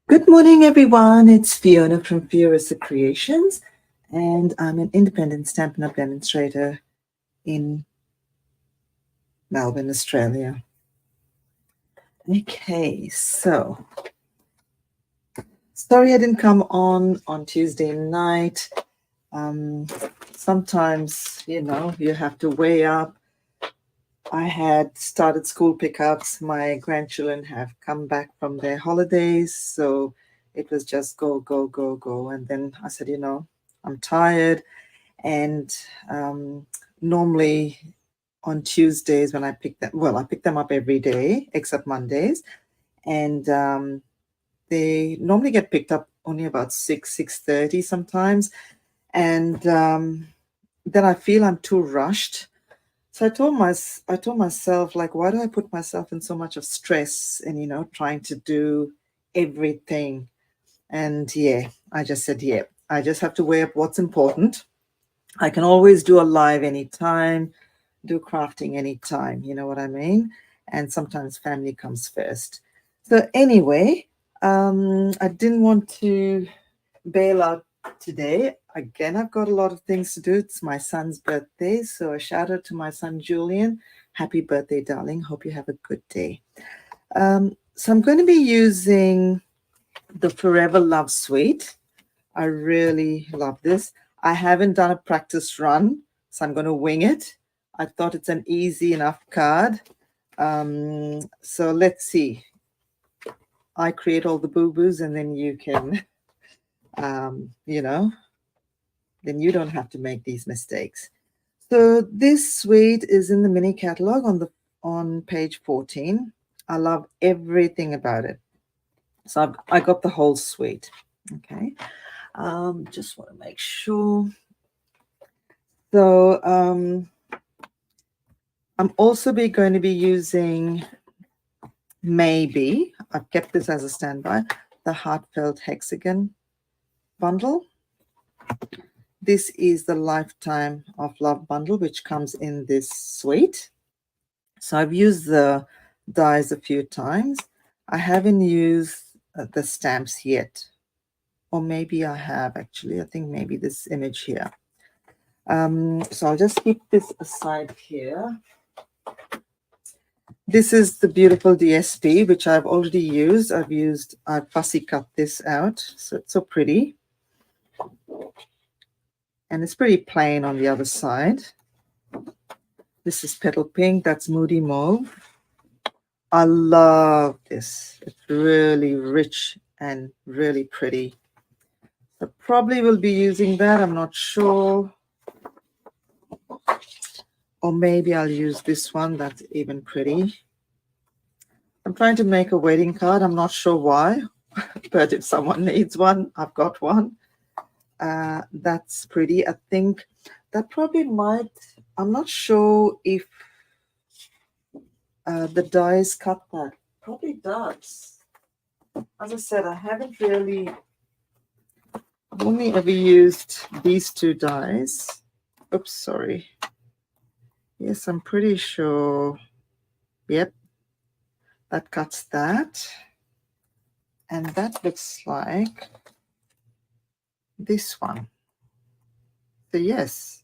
Good morning, everyone. It's Fiona from Fiora's Creations, and I'm an independent Stampin' Up! Demonstrator in Melbourne, Australia. Okay, so sorry I didn't come on Tuesday night. Sometimes, you have to weigh up. I had started school pickups. My grandchildren have come back from their holidays, so it was just go, go, go, go. And then I said, I'm tired. And normally on Tuesdays when I pick them, I pick them up every day except Mondays. And they normally get picked up only about 6:30 sometimes. And then I feel I'm too rushed. So I told myself, like, why do I put myself in so much of stress and, trying to do everything? And yeah, I just said, yeah, I just have to weigh up what's important. I can always do a live anytime, do crafting anytime, you know what I mean? And sometimes family comes first. So anyway, I didn't want to bail out today. Again, I've got a lot of things to do. It's my son's birthday, so a shout out to my son Julian. Happy birthday, darling. Hope you have a good day. So I'm going to be using the Forever Love Suite. I really love this. I haven't done a practice run, so I'm going to wing it. I thought it's an easy enough card. So let's see. I create all the boo-boos and then you can, then you don't have to make these mistakes. So this suite is in the mini catalog on page 14. I love everything about it. So I got the whole suite. Okay. Just want to make sure. So I'm also going to be using, maybe, I've kept this as a standby, the Heartfelt Hexagon bundle. This is the Lifetime of Love bundle, which comes in this suite. So I've used the dies a few times. I haven't used the stamps yet. Or maybe I have, actually. I think maybe this image here. So I'll just keep this aside here. This is the beautiful DSP, which I've already used. I've fussy cut this out, so it's so pretty. And it's pretty plain on the other side. This is Petal Pink, that's Moody Mauve. I love this. It's really rich and really pretty. I probably will be using that, I'm not sure. Or maybe I'll use this one, that's even pretty. I'm trying to make a wedding card, I'm not sure why, but if someone needs one, I've got one. That's pretty. I think that probably might, I'm not sure if the dies cut that. Probably does. As I said, I've only ever used these two dies. Oops, sorry. Yes, I'm pretty sure. Yep, that cuts that. And that looks like this one. So yes.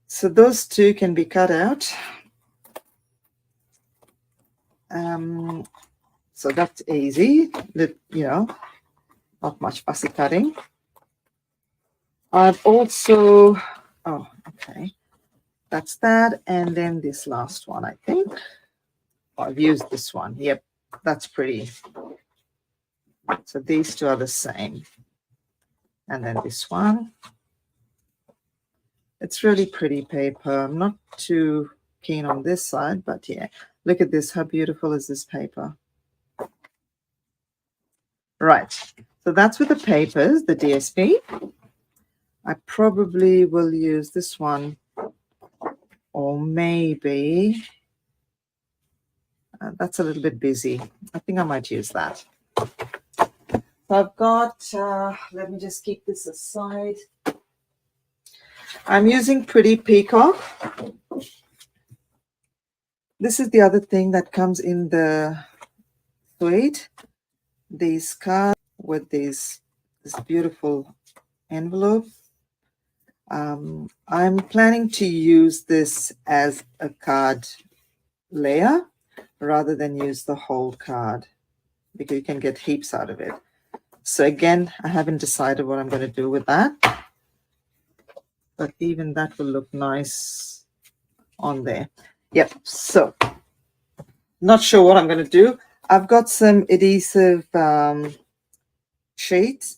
So those two can be cut out. So that's easy, not much fussy cutting. I've also, oh, okay, that's that. And then this last one, I think. Oh, I've used this one. Yep, that's pretty. So these two are the same. And then this one. It's really pretty paper. I'm not too keen on this side, but yeah, look at this. How beautiful is this paper? Right, so that's with the papers, the DSP. I probably will use this one, or maybe that's a little bit busy. I think I might use that. So I've got, let me just keep this aside. I'm using Pretty Peacock. This is the other thing that comes in the suite. these cards with this beautiful envelope. I'm planning to use this as a card layer rather than use the whole card, because you can get heaps out of it. So again, I haven't decided what I'm going to do with that, but even that will look nice on there. Yep. So not sure what I'm going to do. I've got some adhesive sheet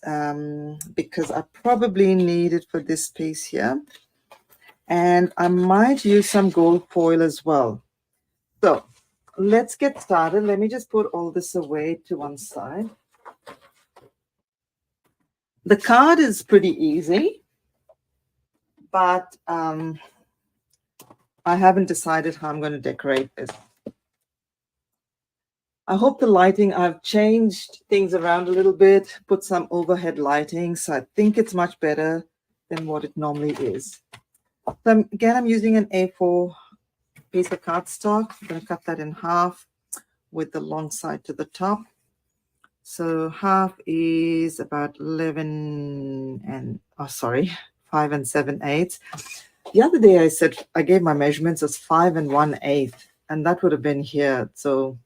because I probably need it for this piece here, and I might use some gold foil as well. So let's get started. Let me just put all this away to one side. The card is pretty easy, but I haven't decided how I'm going to decorate this. I hope the lighting, I've changed things around a little bit, put some overhead lighting, so I think it's much better than what it normally is. So again, I'm using an A4 piece of cardstock. I'm going to cut that in half with the long side to the top. So half is about 11 and, 5 and 7/8. The other day I said I gave my measurements as 5 and 1/8, and that would have been here. So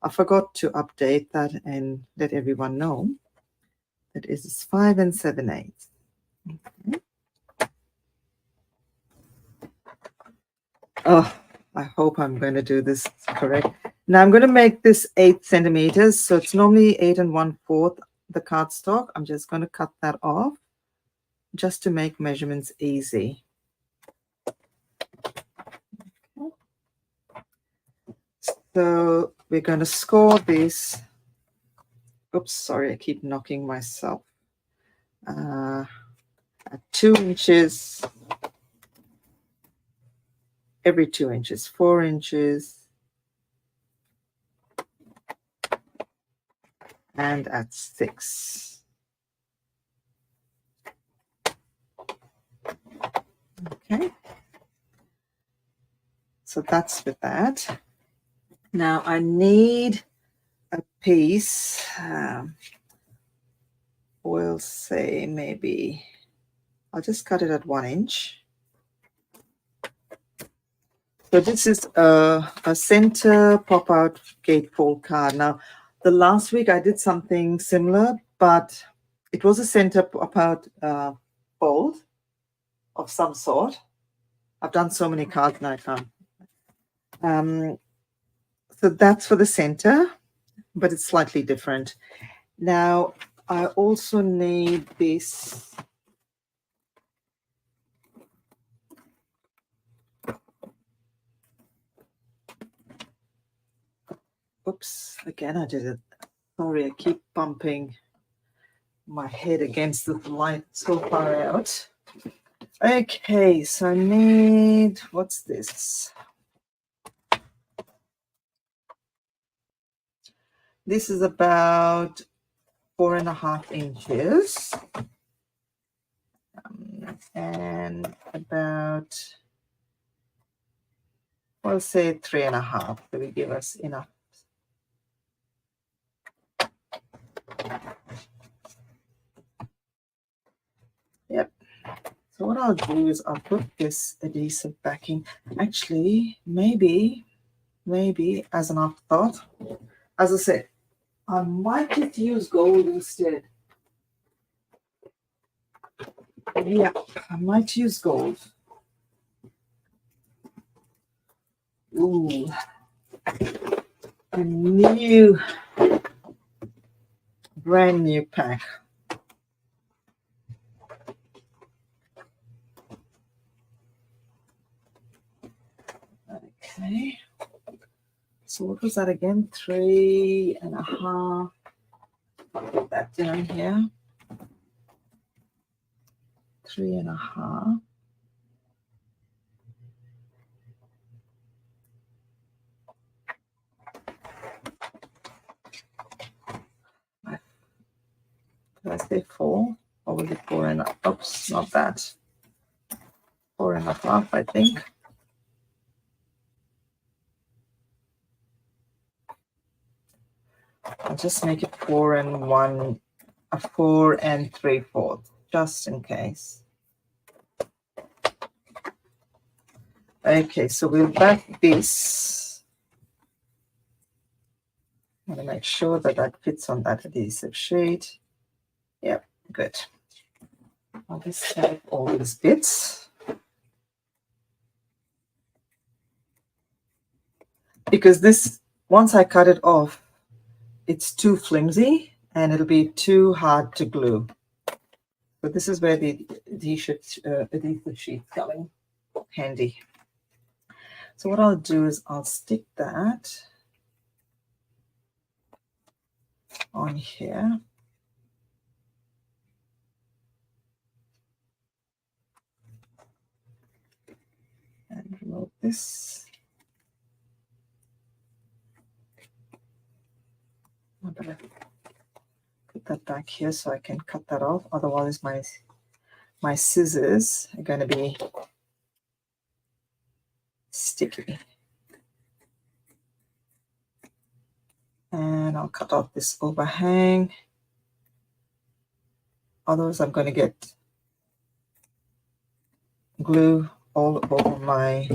I forgot to update that and let everyone know that it is 5 and 7/8. Okay. Oh, I hope I'm going to do this correct. Now I'm going to make this 8 centimeters. So it's normally 8 and 1/4 the cardstock. I'm just going to cut that off just to make measurements easy. Okay. So we're going to score this. Oops, sorry, I keep knocking myself. At 2 inches, every 2 inches, 4 inches, and at 6. Okay. So that's with that. Now I need a piece, we'll say maybe, I'll just cut it at 1 inch. So this is a center pop-out gatefold card. Now, the last week I did something similar, but it was a center pop-out fold of some sort. I've done so many cards now I can't. So that's for the center, but it's slightly different. Now, I also need this. Oops, again, I did it. Sorry, I keep bumping my head against the light so far out. Okay, so I need, what's this? This is about 4.5 inches. And about, we'll say 3.5. That will give us enough. Yep. So what I'll do is I'll put this adhesive backing. Actually, maybe as an afterthought, as I said, I might just use gold instead. Yeah, I might use gold. Ooh, a new, brand new pack. Okay. So what was that again? 3.5. I'll put that down here. 3.5. Did I say 4? Or was it 4.5? Oops, not that. 4.5, I think. I'll just make it 4 and 1, 4 and 3/4, just in case. Okay, so we'll back this. I'm going to make sure that that fits on that adhesive sheet. Yep, good. I'll just take all these bits. Because this, once I cut it off, it's too flimsy and it'll be too hard to glue. So this is where the adhesive sheet come in handy. So what I'll do is I'll stick that on here. And remove this. I'm gonna put that back here so I can cut that off. Otherwise my scissors are going to be sticky. And I'll cut off this overhang. Otherwise I'm going to get glue all over my,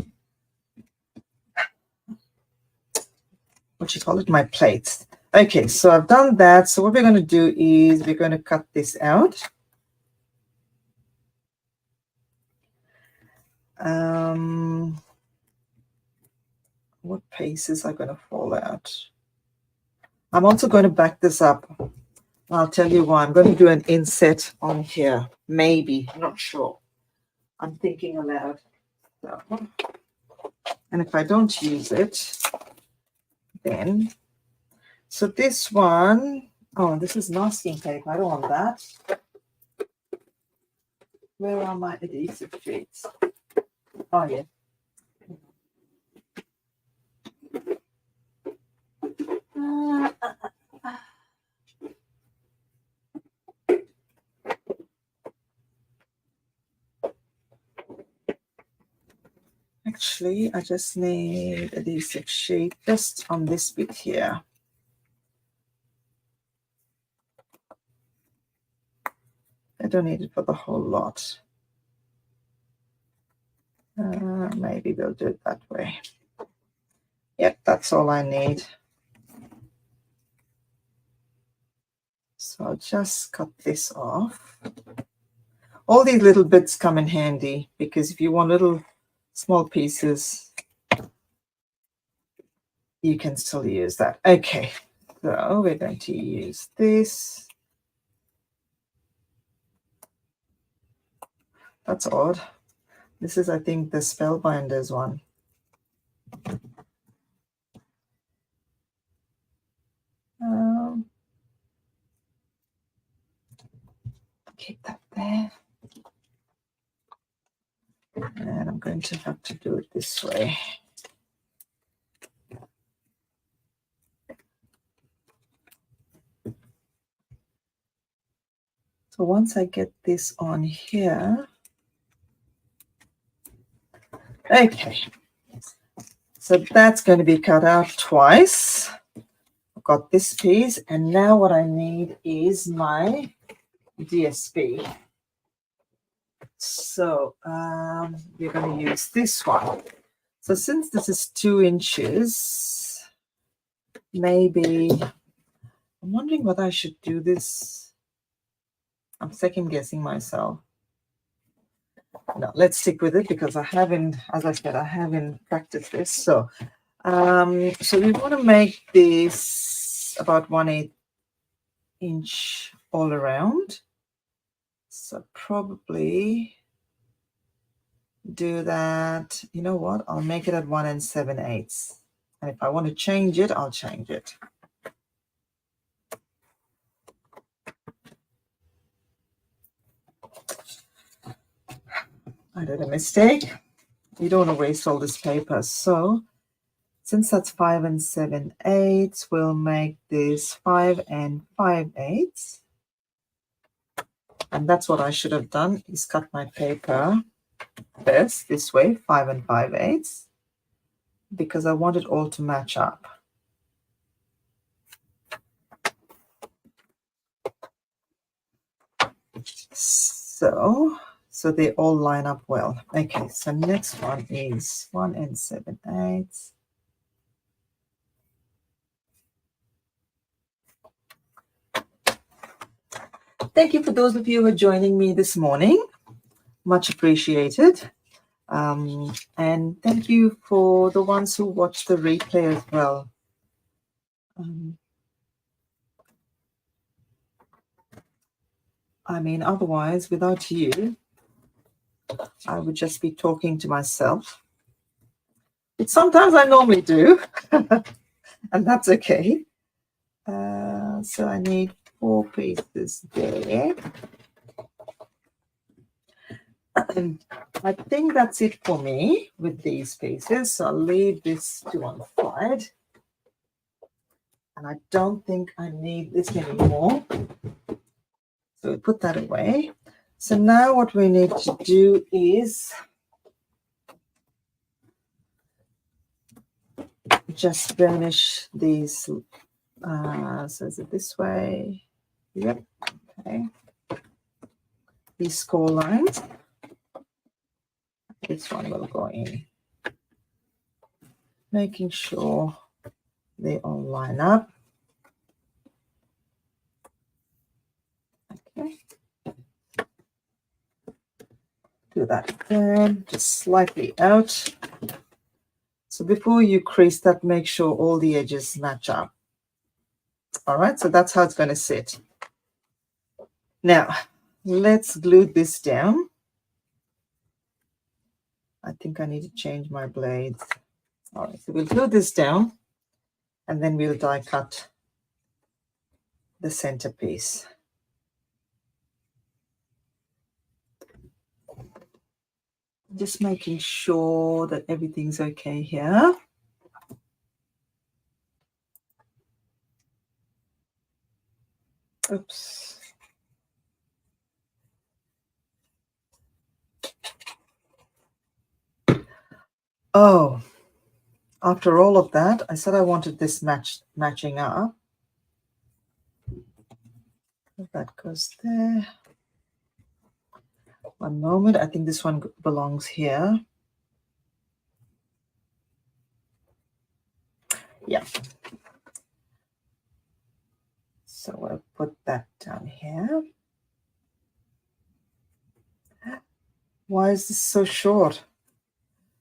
what you call it, my plates. Okay, so I've done that. So what we're going to do is we're going to cut this out. What pieces are going to fall out? I'm also going to back this up. I'll tell you why. I'm going to do an inset on here. Maybe, I'm not sure. I'm thinking aloud. So, and if I don't use it, then, so this one, oh, this is masking tape. I don't want that. Where are my adhesive sheets? Oh, yeah. Actually, I just need adhesive sheet just on this bit here. I don't need it for the whole lot. Maybe we'll do it that way. Yep, that's all I need. So I'll just cut this off. All these little bits come in handy because if you want little small pieces, you can still use that. Okay, so we're going to use this. That's odd. This is, I think, the Spellbinders one. Keep that there. And I'm going to have to do it this way. So once I get this on here, okay, so that's going to be cut out twice. I've got this piece, and now what I need is my DSP. So we're going to use this one. So since this is 2 inches, maybe, I'm wondering whether I should do this. I'm second guessing myself. No, let's stick with it because I haven't, as I said, I haven't practiced this. So, so we want to make this about 1/8 inch all around. So probably do that. You know what? I'll make it at 1 7/8. And if I want to change it, I'll change it. I did a mistake. You don't want to waste all this paper. So since that's 5 7/8, we'll make this 5 5/8. And that's what I should have done, is cut my paper first this way, 5 5/8, because I want it all to match up. So they all line up well. Okay, so next one is 1 and 7/8. Thank you for those of you who are joining me this morning. Much appreciated. And thank you for the ones who watch the replay as well. I mean, otherwise, without you, I would just be talking to myself. Which sometimes I normally do, and that's okay. So I need 4 pieces there. And I think that's it for me with these pieces. So I'll leave this to one side. And I don't think I need this anymore. So we put that away. So now what we need to do is just burnish these. So is it this way? Yep. Okay. These score lines. This one will go in. Making sure they all line up. Okay. Do that again, just slightly out. So before you crease that, make sure all the edges match up. All right, so that's how it's going to sit. Now, let's glue this down. I think I need to change my blades. All right, so we'll glue this down, and then we'll die cut the centerpiece. Just making sure that everything's okay here. Oops. Oh, after all of that, I said I wanted this matching up. That goes there. One moment. I think this one belongs here. Yeah. So I'll put that down here. Why is this so short?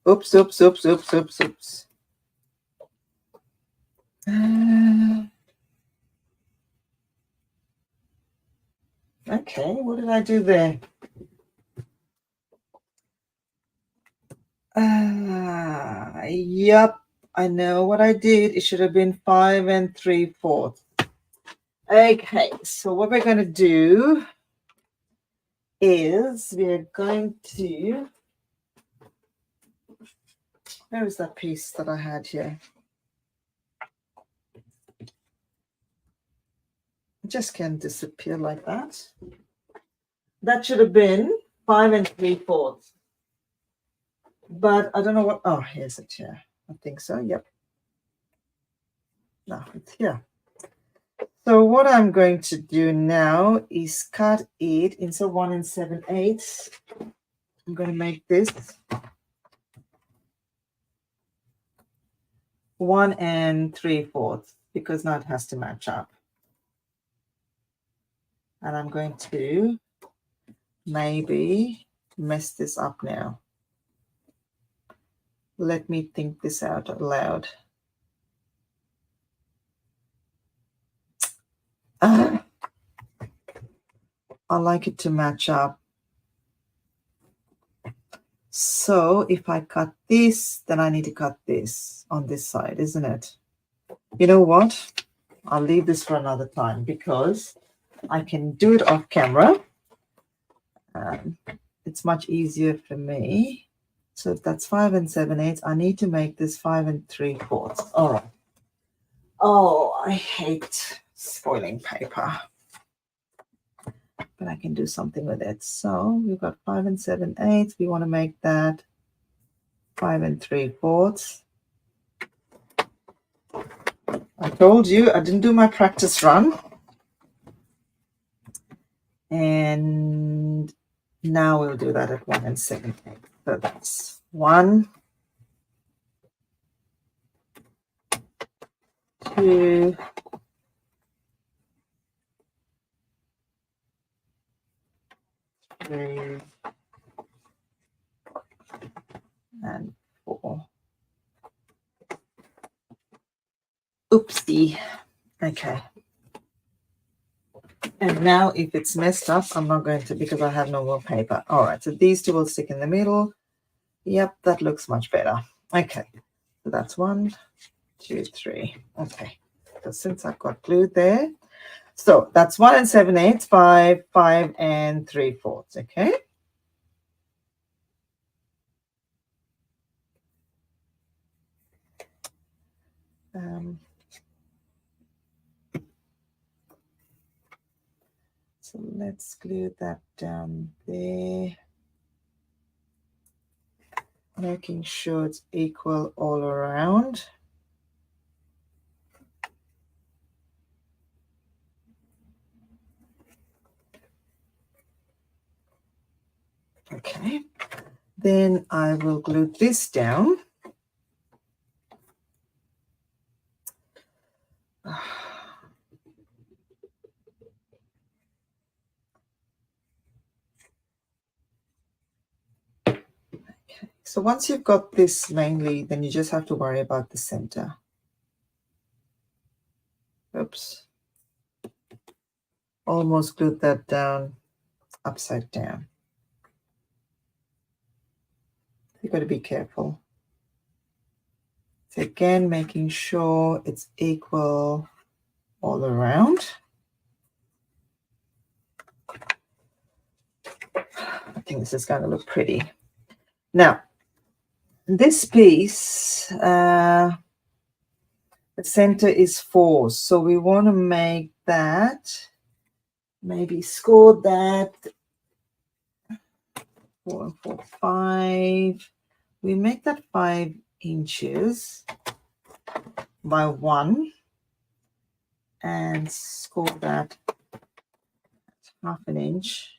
Oops, oops, oops, oops, oops, oops. Okay, what did I do there? Yep, I know what I did. It should have been 5 3/4. Okay, so what we're going to do is we're going to, where is that piece that I had here? It just can't disappear like that. That should have been 5 3/4. But I don't know what, oh, here's it here. I think so, yep. No, it's here. So what I'm going to do now is cut it into 1 7/8. I'm going to make this 1 3/4 because now it has to match up. And I'm going to maybe mess this up now. Let me think this out loud. I like it to match up. So if I cut this, then I need to cut this on this side, isn't it? You know what? I'll leave this for another time because I can do it off camera. It's much easier for me. So that's 5 7/8. I need to make this 5 3/4. All right. Oh, I hate spoiling paper. But I can do something with it. So we've got 5 7/8. We want to make that 5 3/4. I told you I didn't do my practice run. And Now we'll do that at 1 and 7/8. So that's 1, 2, 3, and 4. Oopsie. Okay. And now if it's messed up, I'm not going to, because I have no more paper. All right, so these two will stick in the middle. Yep, that looks much better. Okay, so that's 1, 2, 3. Okay, so since I've got glue there, so that's 1 and 7/8, 5, 5 and 3/4. Okay. So let's glue that down there, making sure it's equal all around. Okay, then I will glue this down. Okay, so once you've got this mainly, then you just have to worry about the center. Oops. Almost glued that down upside down. You've got to be careful. So again, making sure it's equal all around. I think this is going to look pretty. Now, this piece, the center is 4, so we want to make that, maybe score that 4 and 4, 5. We make that 5 inches by 1 and score that half an inch,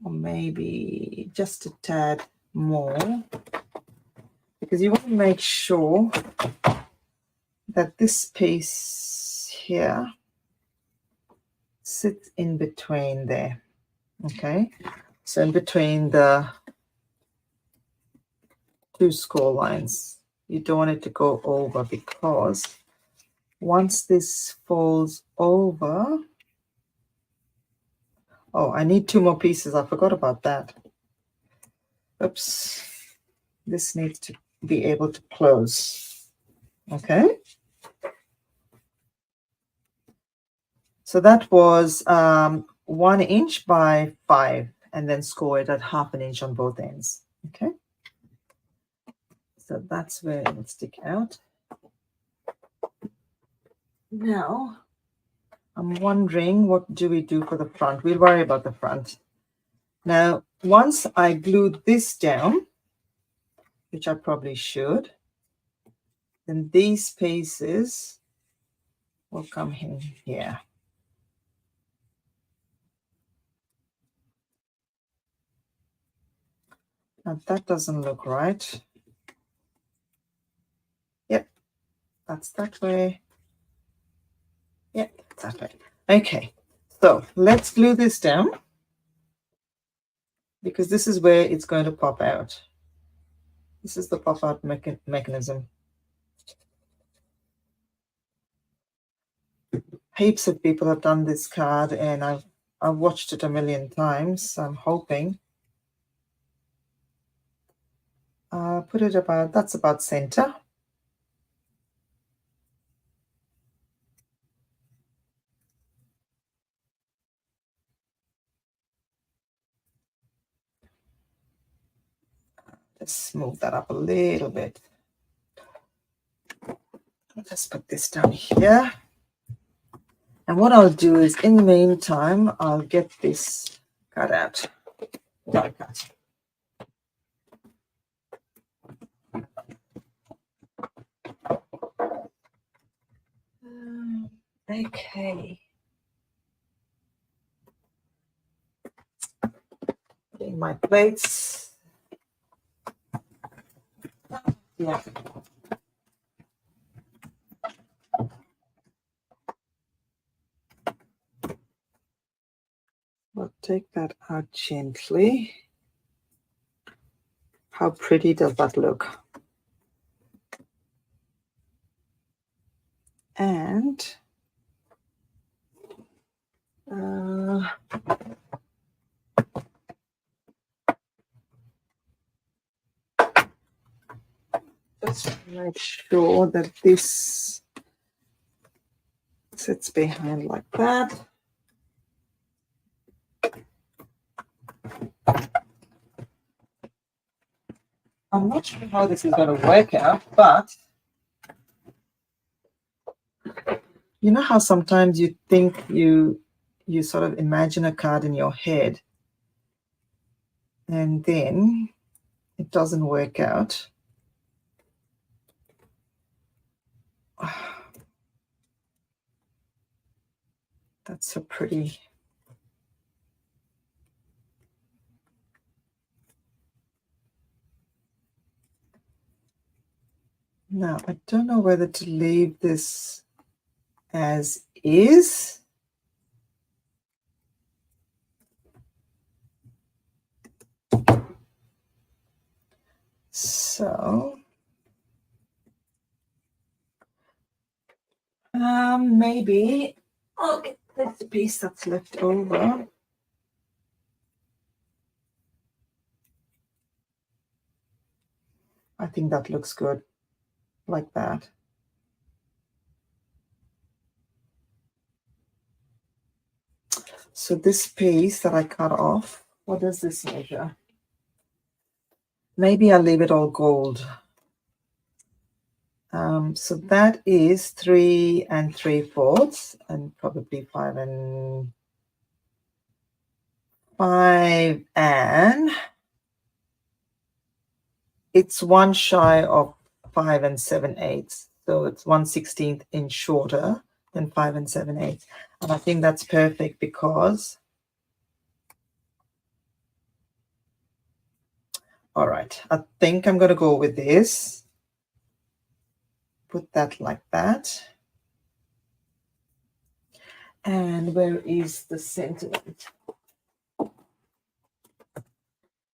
or maybe just a tad more, because you want to make sure that this piece here sits in between there. Okay, so in between the 2 score lines, you don't want it to go over, because once this folds over, oh, I need 2 more pieces. I forgot about that. Oops. This needs to be able to close. Okay. So that was 1 inch by 5, and then score it at half an inch on both ends. Okay. So that's where it will stick out. Now, I'm wondering, what do we do for the front? We'll worry about the front. Now, once I glued this down, which I probably should, then these pieces will come in here. Now, that doesn't look right. Yep, that's that way. Yep, that way. Okay, so let's glue this down, because this is where it's going to pop out. This is the pop out mechanism. Heaps of people have done this card, and I've watched it a million times. So I'm hoping. Put it about, that's about center. Let's move that up a little bit. Let's put this down here. And what I'll do is, in the meantime, I'll get this cut out. Die cut. Okay. my plates. Yeah. We'll take that out gently. How pretty does that look? And just make sure that this sits behind like that. I'm not sure how this is going to work out, but you know how sometimes you think you sort of imagine a card in your head and then it doesn't work out. That's so pretty. Now, I don't know whether to leave this as is. So, maybe I'll get this piece that's left over. I think that looks good, like that. So this piece that I cut off, what does this measure? Maybe I'll leave it all gold. So that is 3 3/4 and probably 5 and it's one shy of 5 7/8. So it's 1/16 inch shorter than 5 7/8. And I think that's perfect because, all right, I think I'm going to go with this. Put that like that. And where is the sentiment?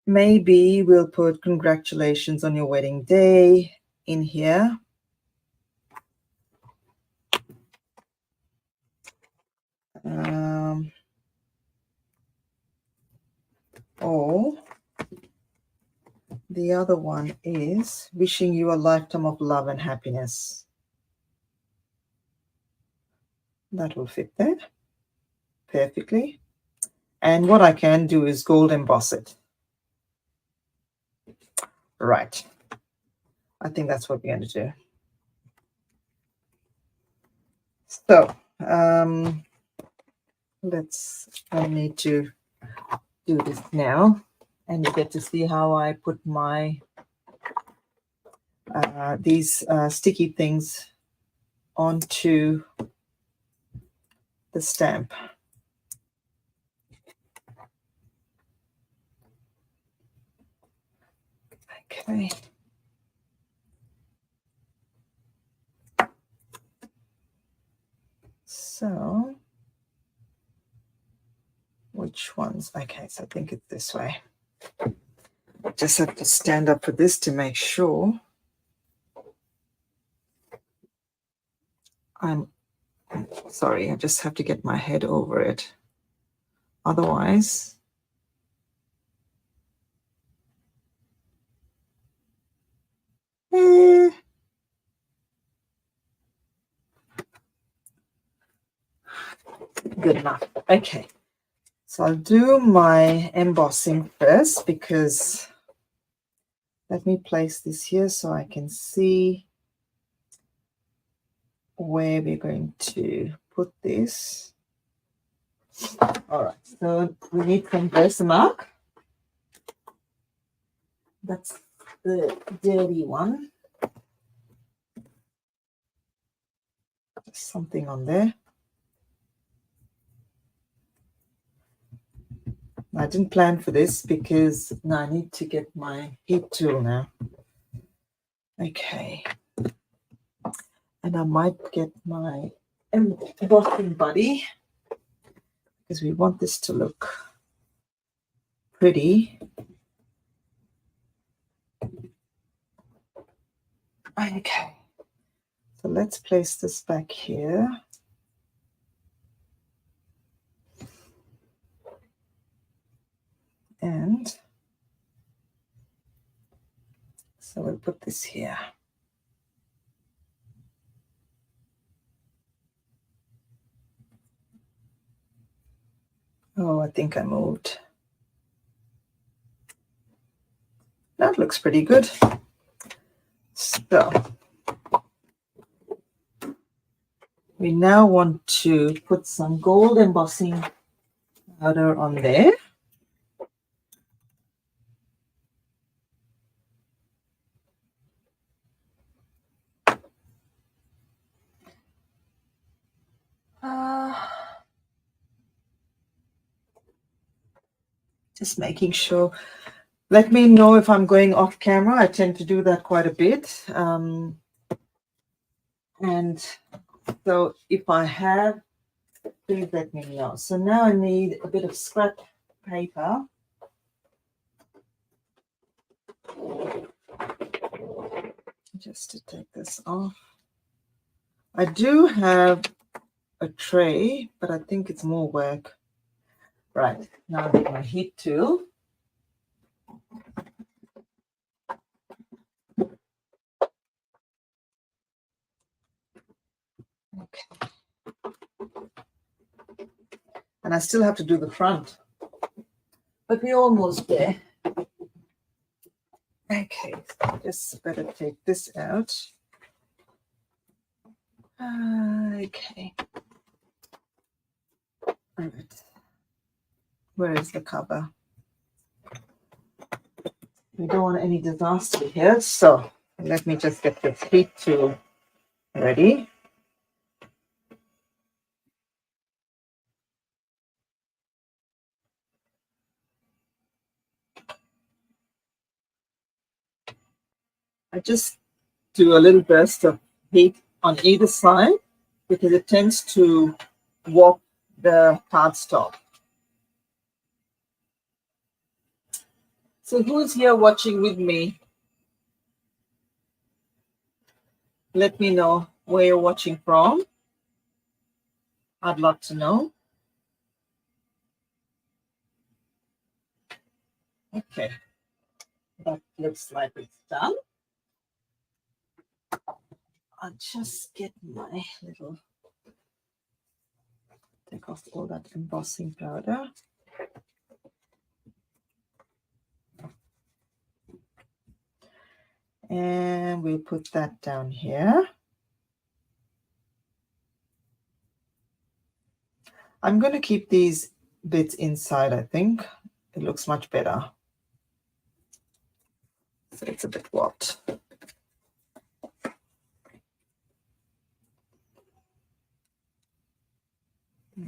Maybe we'll put congratulations on your wedding day in here. Or the other one is wishing you a lifetime of love and happiness. That will fit there perfectly. And what I can do is gold emboss it. Right. I think that's what we're going to do. So I need to do this now. And you get to see how I put my these sticky things onto the stamp. Okay. So, which ones? Okay, so I think it's this way. Just have to stand up for this to make sure I'm sorry, I just have to get my head over it. Otherwise, good enough. Okay, so I'll do my embossing first because let me place this here so I can see where we're going to put this. All right, so we need some Versamark. That's the dirty one. Just something on there. I didn't plan for this because now I need to get my heat tool now. Okay. And I might get my embossing buddy because we want this to look pretty. Okay. So let's place this back here. And so we'll put this here. Oh, I think I moved. That looks pretty good. So we now want to put some gold embossing powder on there. Just making sure. Let me know if I'm going off camera. I tend to do that quite a bit. And so if I have, please let me know. So now I need a bit of scrap paper. Just to take this off. I do have a tray, but I think it's more work. Right, now I need my heat tool. Okay. And I still have to do the front, but we're almost there. Okay, so just better take this out. Okay. All right. Where is the cover? We don't want any disaster here, so let me just get this heat tool ready. I just do a little burst of heat on either side because it tends to warp the cardstock. So who's here watching with me? Let me know where you're watching from. I'd love to know. Okay, that looks like it's done. I'll just get my little, take off all that embossing powder. And we'll put that down here. I'm going to keep these bits inside, I think. It looks much better. So it's a bit warped.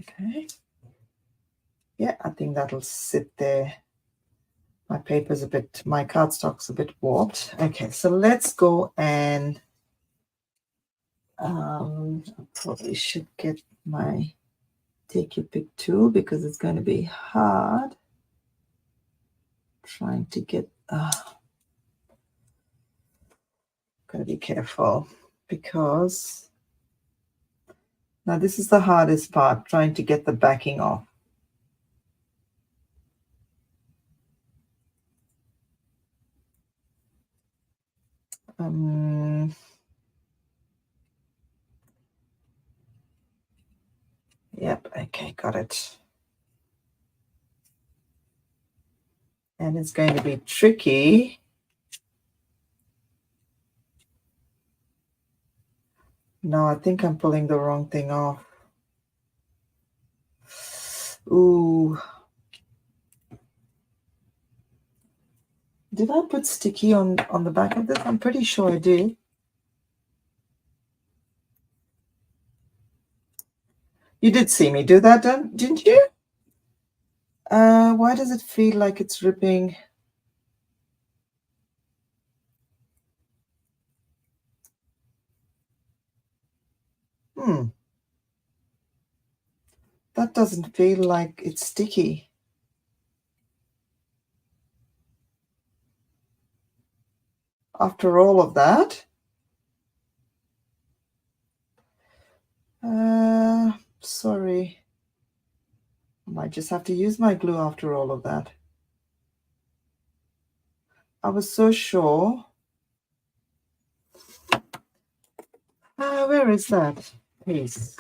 Okay. Yeah, I think that'll sit there. My paper's a bit, my cardstock's a bit warped. Okay, so let's go and I probably should get my take your pick tool because it's going to be hard trying to get, gotta be careful because now this is the hardest part, trying to get the backing off. Yep, okay, got it. And it's going to be tricky. No, I think I'm pulling the wrong thing off. Ooh. Did I put sticky on the back of this? I'm pretty sure I did. You did see me do that, didn't you? Why does it feel like it's ripping? That doesn't feel like it's sticky. After all of that? Sorry. I might just have to use my glue after all of that. I was so sure. Where is that piece?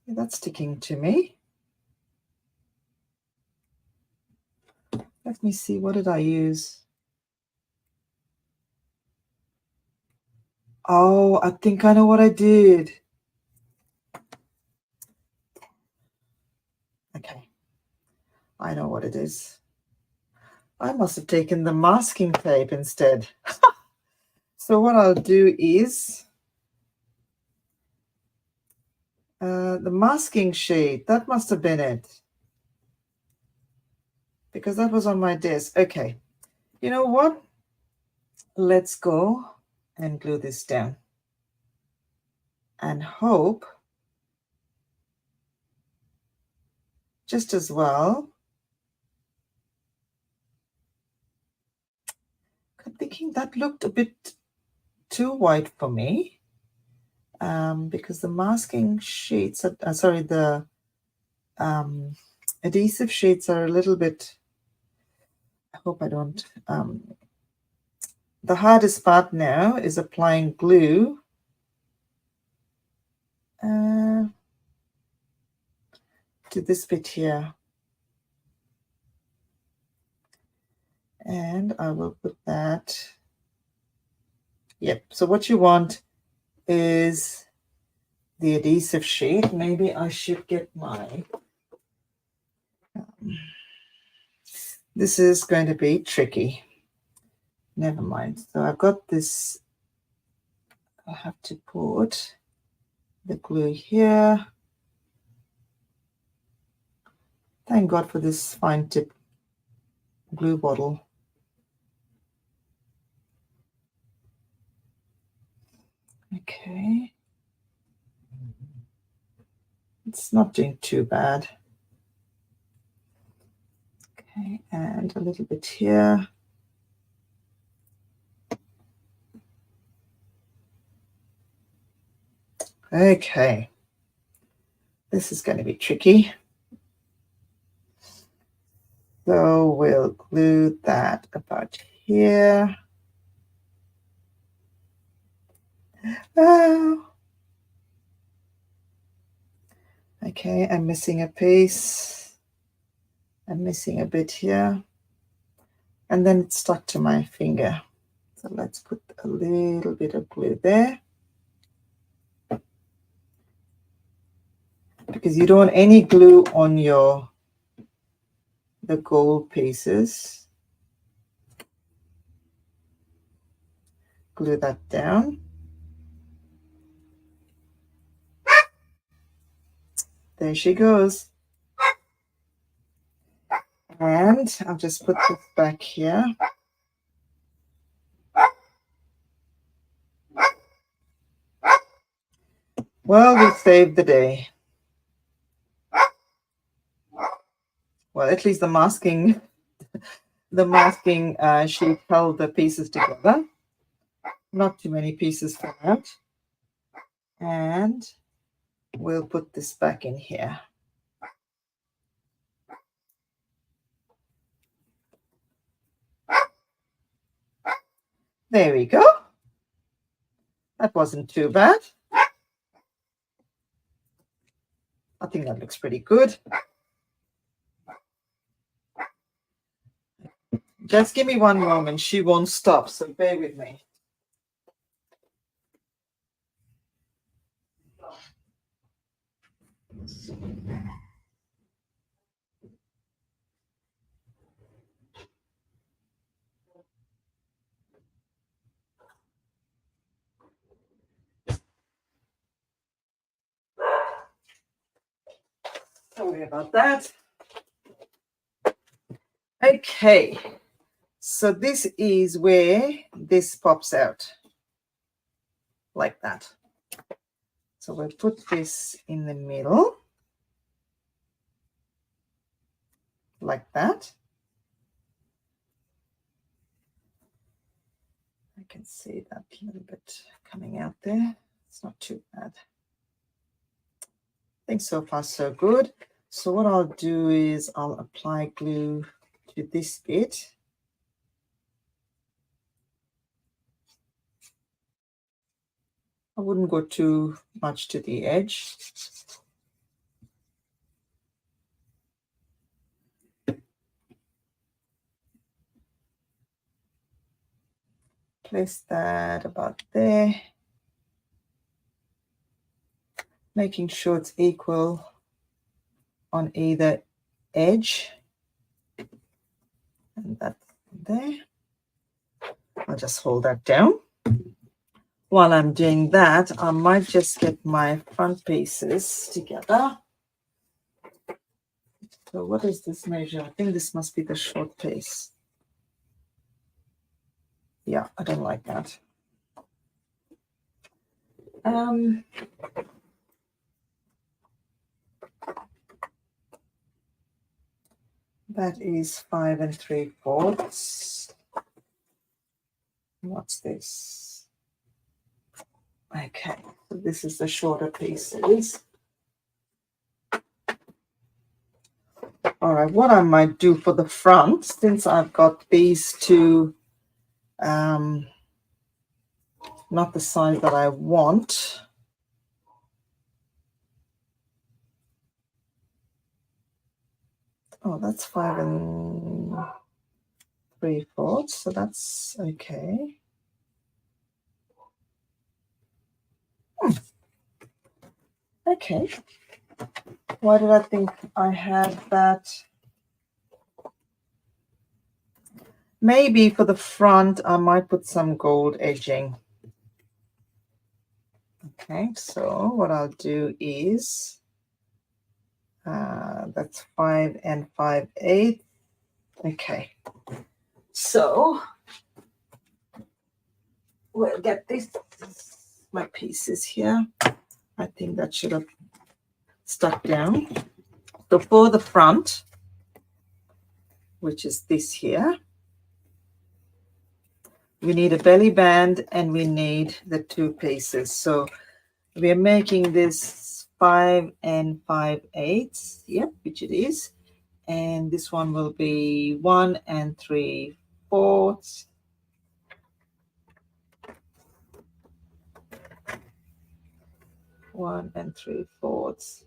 That's sticking to me. Let me see, what did I use? Oh, I think I know what I did. Okay, I know what it is. I must have taken the masking tape instead. So what I'll do is the masking sheet, that must have been it, because that was on my desk. Okay, you know what? Let's go and glue this down and hope just as well. I'm thinking that looked a bit too white for me, because the masking sheets, sorry, the adhesive sheets are a little bit, I hope I don't, the hardest part now is applying glue. To this bit here. And I will put that. Yep, so what you want is the adhesive sheet. Maybe I should get my, this is going to be tricky. Never mind. So I've got this, I have to put the glue here. Thank God for this fine tip glue bottle. Okay. It's not doing too bad. Okay, and a little bit here. Okay. This is going to be tricky. So we'll glue that about here. Oh. Okay, I'm missing a piece. I'm missing a bit here. And then it's stuck to my finger. So let's put a little bit of glue there. Because you don't want any glue on the gold pieces. Glue that down. There she goes. And I'll just put this back here. Well, we saved the day. Well, at least the masking sheet held the pieces together. Not too many pieces for that. And we'll put this back in here. There we go. That wasn't too bad. I think that looks pretty good. Just give me one moment. She won't stop, so bear with me. Sorry about that. Okay, so this is where this pops out like that. So we'll put this in the middle like that. I can see that a little bit coming out there. It's not too bad. I think so far so good. So what I'll do is I'll apply glue to this bit. I wouldn't go too much to the edge. Place that about there. Making sure it's equal on either edge. And that's there. I'll just hold that down. While I'm doing that, I might just get my front pieces together. So what is this measure? I think this must be the short piece. Yeah, I don't like that. That is 5 3/4. What's this? Okay, so this is the shorter pieces. All right, what I might do for the front, since I've got these two, not the size that I want. Oh, that's 5 3/4, so that's okay. Okay. Why did I think I had that? Maybe for the front, I might put some gold edging. Okay, so what I'll do is, that's 5 5/8. Okay, so we'll get this, my pieces here. I think that should have stuck down. So for the front, which is this here, we need a belly band and we need the two pieces. So we're making this 5 5/8. Yep, which it is. And this one will be 1 3/4. One and 3/4.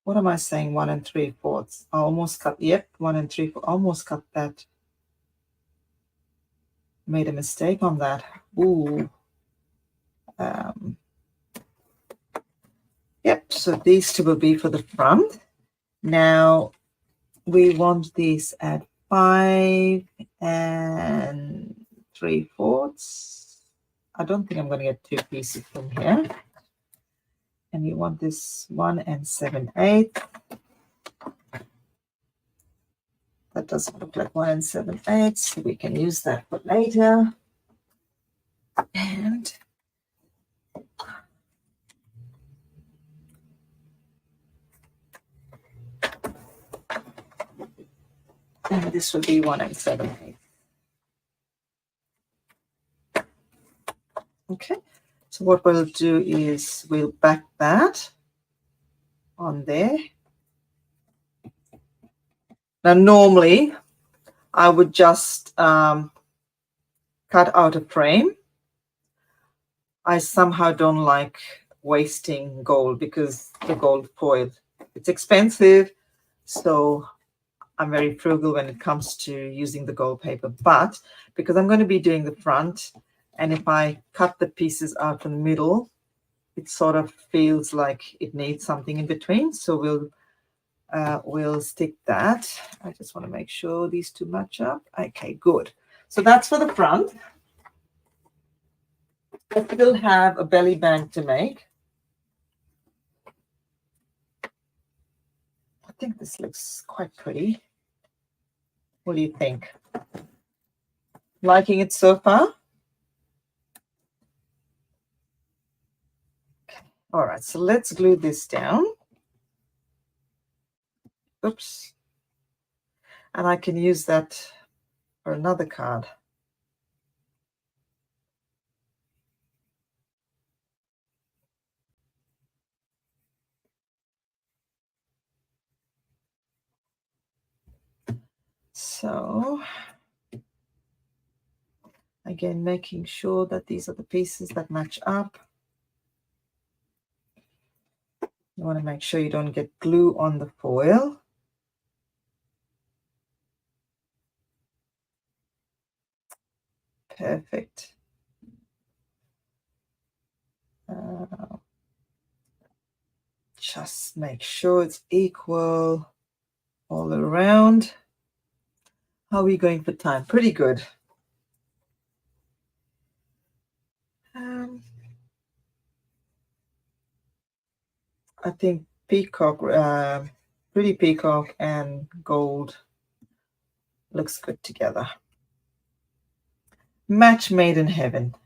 What am I saying? 1 3/4. I almost cut. Yep, 1 3/4. Almost cut that. Made a mistake on that. Ooh. Yep. So these two will be for the front. Now we want this at 5 3/4. I don't think I'm going to get two pieces from here. And we want this 1 7/8. That doesn't look like 1 7/8, so we can use that for later. And this will be 1 7/8. Okay, so what we'll do is we'll back that on there. Now, normally I would just cut out a frame. I somehow don't like wasting gold because the gold foil, it's expensive. So I'm very frugal when it comes to using the gold paper. But because I'm going to be doing the front, and if I cut the pieces out in the middle, it sort of feels like it needs something in between. So we'll stick that. I just want to make sure these two match up. Okay, good. So that's for the front. I still have a belly band to make. I think this looks quite pretty. What do you think? Liking it so far? All right, so let's glue this down. Oops. And I can use that for another card. So again, making sure that these are the pieces that match up. You want to make sure you don't get glue on the foil. Perfect. Just make sure it's equal all around. How are we going for time? Pretty good. I think peacock, pretty peacock and gold looks good together. Match made in heaven.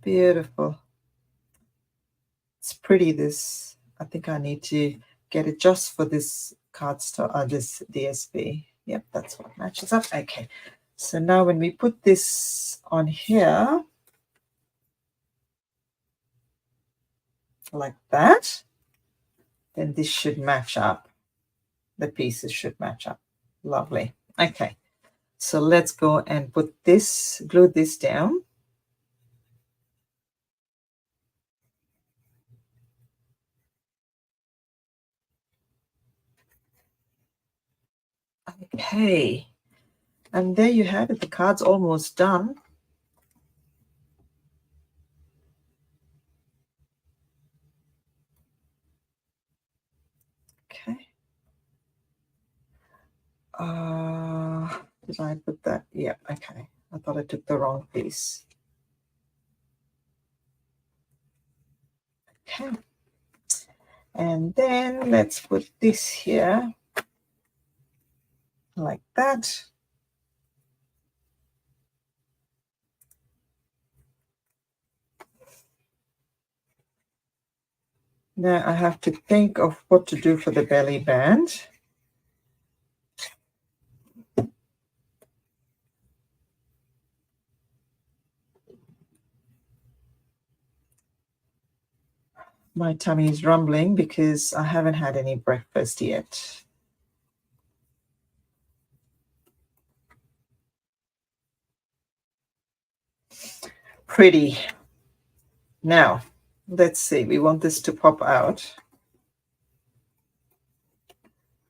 Beautiful. It's pretty, this. I think I need to get it just for this cardstock, this DSP. Yep, that's what matches up. Okay. So now when we put this on here, like that, then this should match up. The pieces should match up. Lovely. Okay. So let's go and put this, glue this down. Okay. And there you have it. The card's almost done. Okay. Did I put that? Yeah, okay. I thought I took the wrong piece. Okay. And then let's put this here like that. Now I have to think of what to do for the belly band. My tummy is rumbling because I haven't had any breakfast yet. Pretty. Now, let's see. We want this to pop out.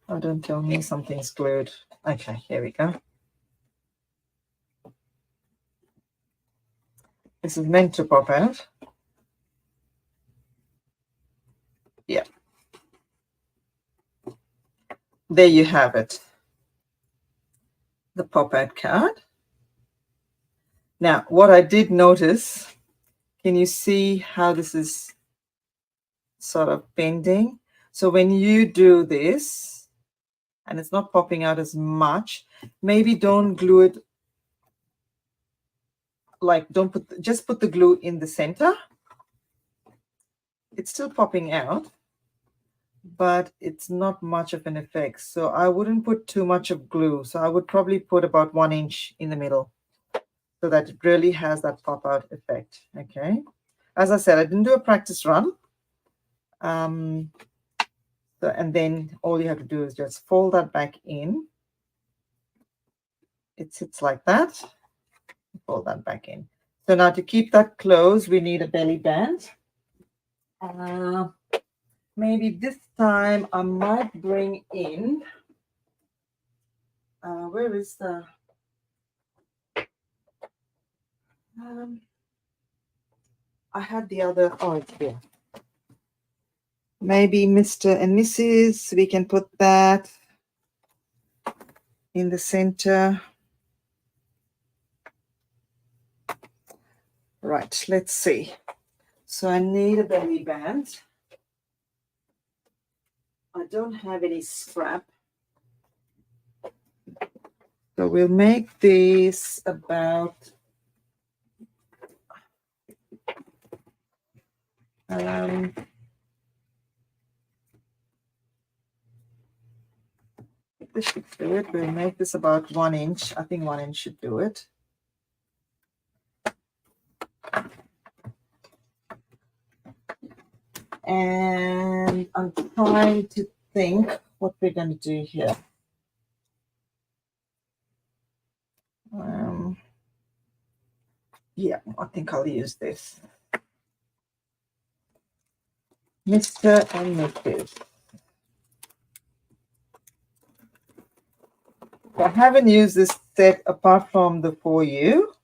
Oh, don't tell me something's glued. Okay, here we go. This is meant to pop out. Yeah. There you have it. The pop-out card. Now, what I did notice, can you see how this is sort of bending? So when you do this, and it's not popping out as much, maybe don't glue it, like don't put, just put the glue in the center. It's still popping out, but it's not much of an effect. So I wouldn't put too much of glue. So I would probably put about 1 inch in the middle so that it really has that pop out effect. Okay. As I said, I didn't do a practice run. And then all you have to do is just fold that back in. It sits like that. Fold that back in. So now to keep that closed, we need a belly band. Maybe this time I might bring in, where is the, I had the other, oh, it's here. Maybe Mr. and Mrs., we can put that in the center. Right, let's see. So I need a belly band. I don't have any scrap. So we'll make this about this should do it. We'll make this about 1 inch. I think 1 inch should do it. And I'm trying to think what we're going to do here. Yeah, I think I'll use this. Mr. and Mrs. I haven't used this set apart from the For You.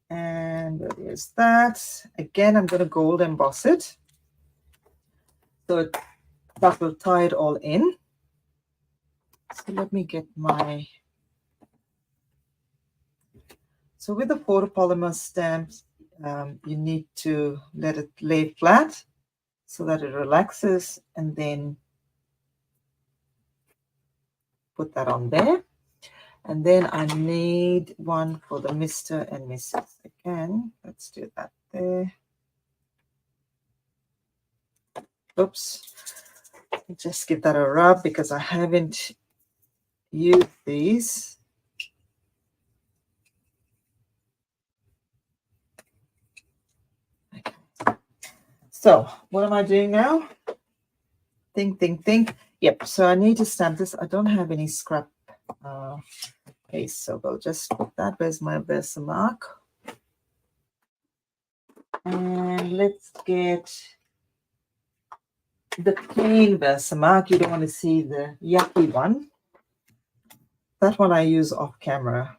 And we'll use that. Again, I'm going to gold emboss it. So that will tie it all in. So let me get my... So with the photopolymer stamps, you need to let it lay flat so that it relaxes, and then put that on there. And then I need one for the Mr. and Mrs. Again, let's do that there. Oops. Just give that a rub because I haven't used these. Okay. So what am I doing now? Think. Yep, so I need to stamp this. I don't have any scrap paste, so we'll just put that. Where's my Versamark? And let's get the plain Versamark. You don't want to see the yucky one. That one I use off camera.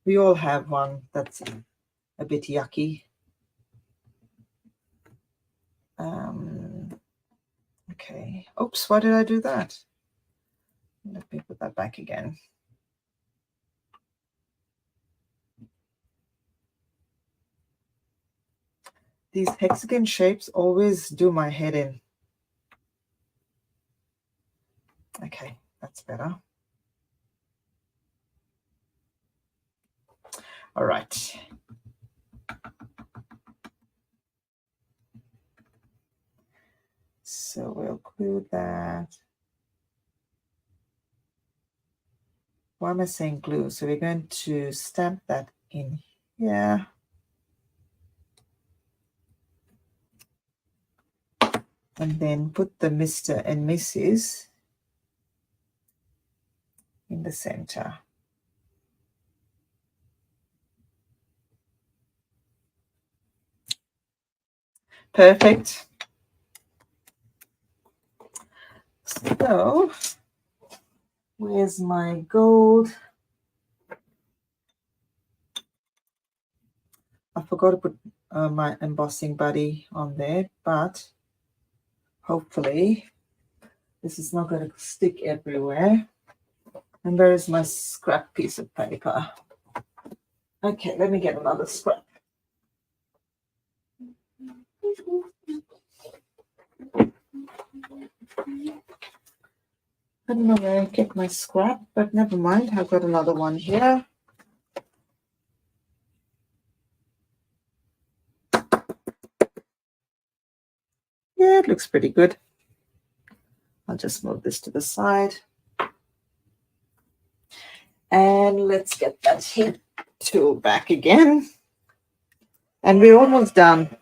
We all have one that's a bit yucky. Okay. Oops, why did I do that? Let me put that back again. These hexagon shapes always do my head in. Okay, that's better. All right. So we'll glue that. Why am I saying glue? So we're going to stamp that in here. And then put the Mr. and Mrs. in the center. Perfect. So where's my gold? I forgot to put my embossing buddy on there, but hopefully this is not going to stick everywhere. And where is my scrap piece of paper? Okay, let me get another scrap. I don't know where I kept my scrap, but never mind. I've got another one here. Yeah, it looks pretty good. I'll just move this to the side. And let's get that heat tool back again. And we're almost done.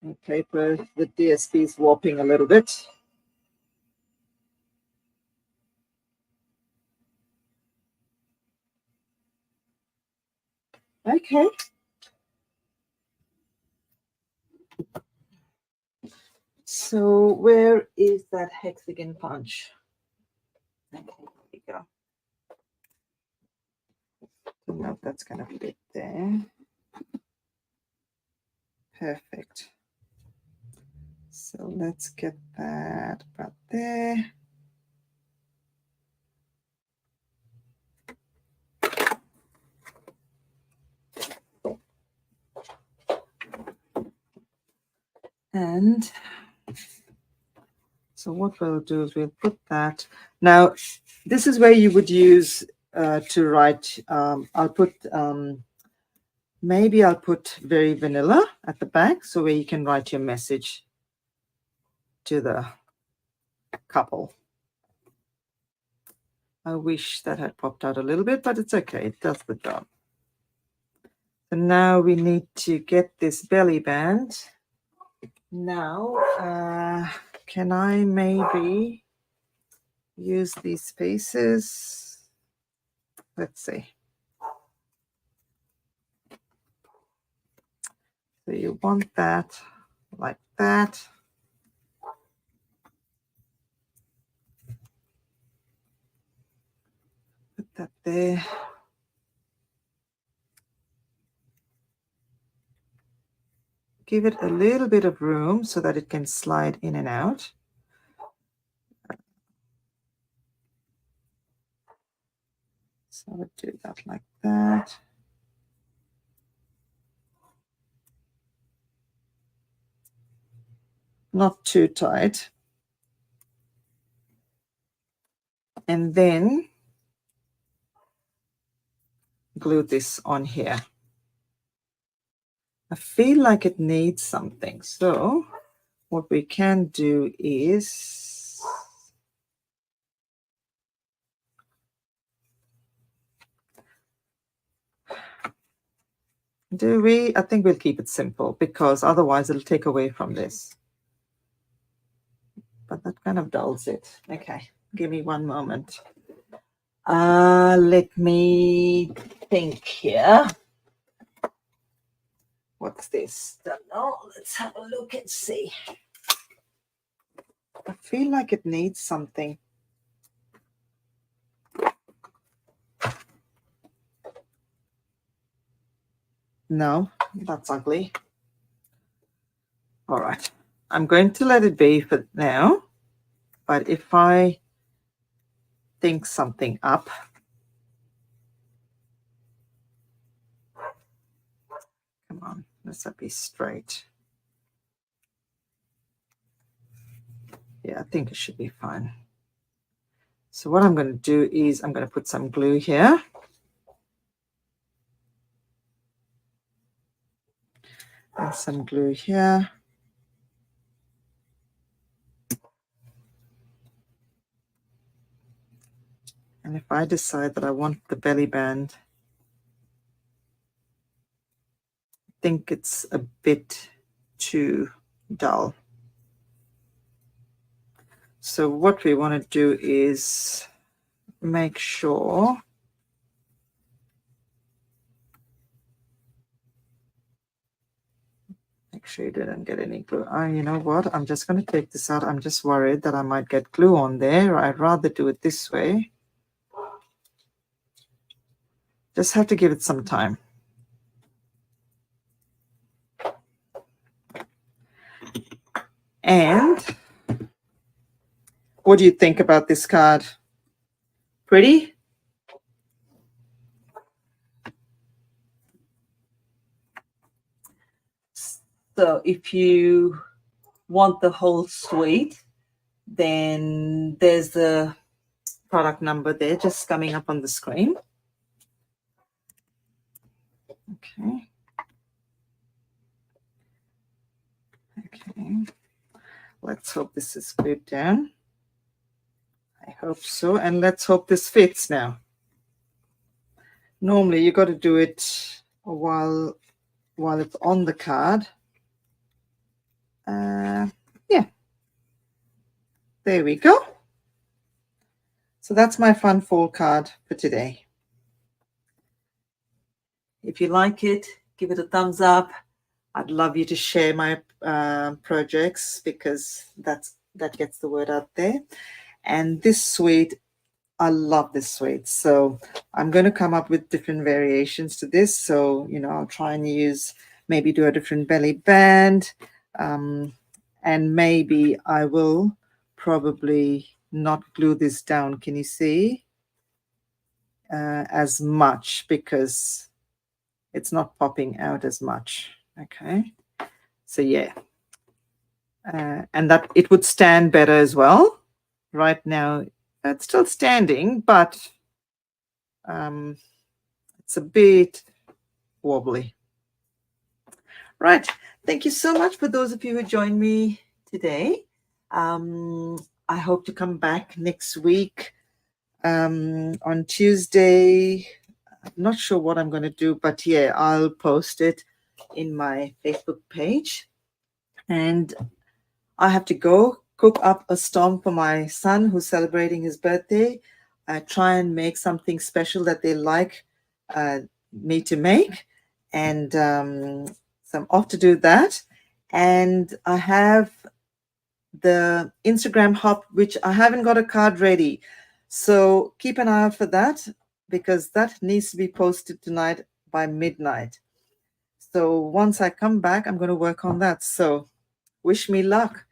The paper, the DSP is warping a little bit. Okay. So where is that hexagon punch? Okay, here we go. So now that's going to fit there. Perfect. So let's get that about there. And so what we'll do is we'll put that. Now, this is where you would use to write. I'll put, maybe I'll put very vanilla at the back, so where you can write your message to the couple. I wish that had popped out a little bit, but it's okay. It does the job. So now we need to get this belly band. Now, can I maybe use these spaces? Let's see. So you want that like that. Put that there. Give it a little bit of room so that it can slide in and out. So I would do that like that. Not too tight. And then glue this on here. I feel like it needs something. So what we can do is I think we'll keep it simple because otherwise it'll take away from this. But that kind of dulls it. Okay, give me one moment. Let me think here. What's this? Don't know. Let's have a look and see. I feel like it needs something. No, that's ugly. All right. I'm going to let it be for now. But if I think something up, come on, let's be straight. Yeah, I think it should be fine. So what I'm going to do is I'm going to put some glue here. And some glue here. And if I decide that I want the belly band, I think it's a bit too dull. So what we want to do is make sure you didn't get any glue. Oh, you know what? I'm just going to take this out. I'm just worried that I might get glue on there. I'd rather do it this way. Just have to give it some time. And what do you think about this card? Pretty? So if you want the whole suite, then there's the product number there just coming up on the screen. Okay. Okay. Let's hope this is glued down. I hope so. And let's hope this fits now. Normally you got to do it while it's on the card. Yeah. There we go. So that's my fun fall card for today. If you like it, give it a thumbs up. I'd love you to share my projects because that gets the word out there. And this suite, I love this suite. So I'm going to come up with different variations to this. So, I'll try and maybe do a different belly band. And maybe I will probably not glue this down. Can you see? As much because it's not popping out as much. Okay. So yeah. And that it would stand better as well. Right now, it's still standing, but it's a bit wobbly. Right. Thank you so much for those of you who joined me today. I hope to come back next week on Tuesday. I'm not sure what I'm going to do, but yeah, I'll post it in my Facebook page. And I have to go cook up a storm for my son who's celebrating his birthday. I try and make something special that they like me to make. And so I'm off to do that. And I have the Instagram hop, which I haven't got a card ready. So keep an eye out for that because that needs to be posted tonight by midnight. So once I come back, I'm going to work on that. So wish me luck.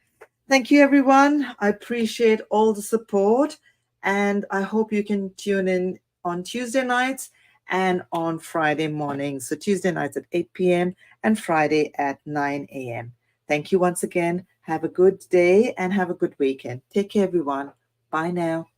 Thank you, everyone. I appreciate all the support, and I hope you can tune in on Tuesday nights and on Friday mornings. So Tuesday nights at 8 p.m. and Friday at 9 a.m. Thank you once again. Have a good day and have a good weekend. Take care, everyone. Bye now.